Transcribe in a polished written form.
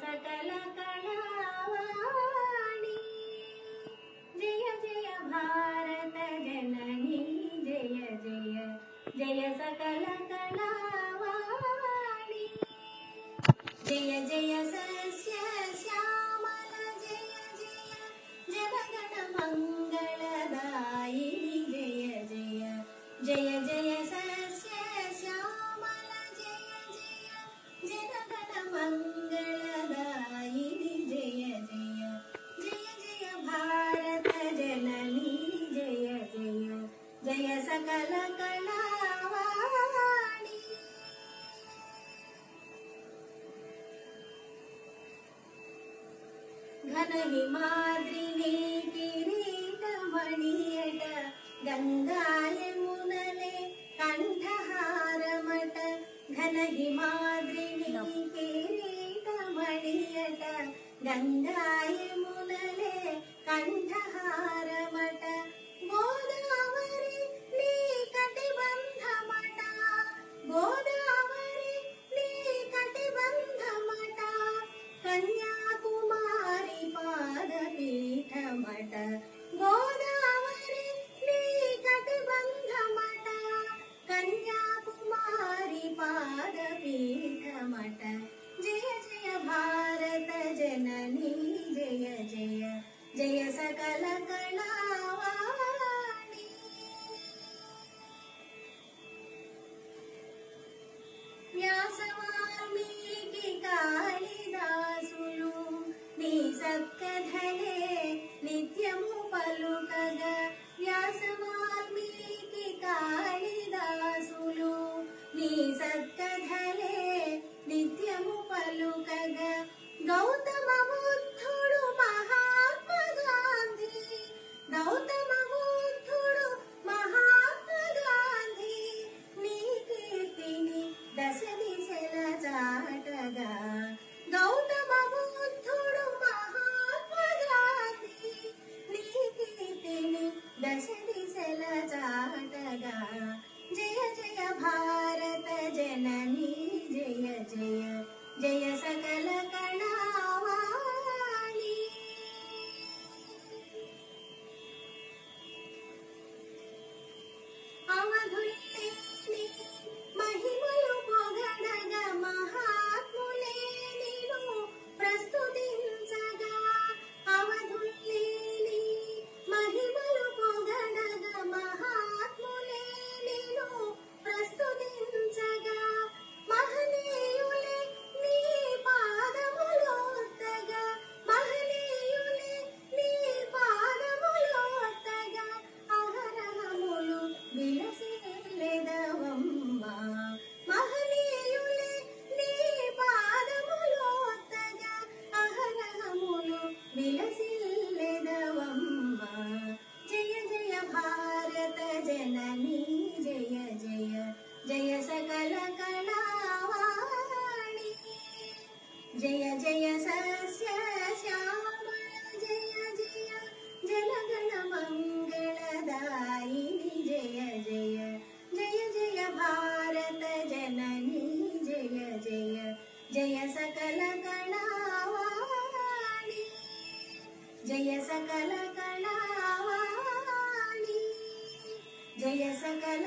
सकल कलावाणी जय जय भारत जननी जय जय जय सकल कलावाणी जय जय सस्य श्यामल जय जय जनगण मंगलदायिनी जय जय जय जय सस्य श्यामल जय जय जनगण मंगलदायिनी जय जय जय जय भारत जननी जय जय जय सकल कलावाणी घन हिमाद्रिनी किरीटमणियट गंगा यमुनले कंठहारमट घन हिमाद्रिनी किरीटमणियट गंगा यमुनले कंठहारमट गोदावरी नी कटिबंधमट गोदावरी नी कटिबंधमट कन्याकुमारी पादपीठमट गोदावरी नी कटिबंधमट कन्याकुमारी पादपीठमट जय जय भारत जननी जय जय जय सकल कलावाणी व्यासवाल्मीकि कालिदासुलु नी सत्कथले नित्यमु पलुकग व्यासवाल्मीकि कालिदासुलु नी सत्कथले नित्यमु पलुकग गौतम बुद्धुडु महात्मा गांधी गौतम बुद्धुडु महात्मा गांधी नी कीर्तिनि दश दिशల చాటగా गौतम बुद्धुडु महात्मा गांधी नी कीर्तिनि दश दिशల చాటగా जय जय भारत जननी जय जय जय सकल कलावाणी అవధుల్లేని మహిమలు పొగడగా మహాత్ములే నిన్ను ప్రస్తుతించగా అవధుల్లేని మహిమలు పొగడగా మహాత్ములే నిన్ను ప్రస్తుతించగా మహనీయులే నీ పాదములోత్తగా మహనీయులే నీ పాదములోత్తగా అహరహములు విలసిల్లెదవమ్మ మహనీయులే నీ పాదములోత్తగా అహరహములు విలసిల్లెదవమ్మ జయ జయ భారత జననీ జయ జయ जय सकल कलावाणी जय जय सस्य श्यामल जय जय जनगण मंगलदायिनी जय जय जय जय भारत जननी जय जय जय सकल कलावाणी जय सकल कलावाणी जय सकल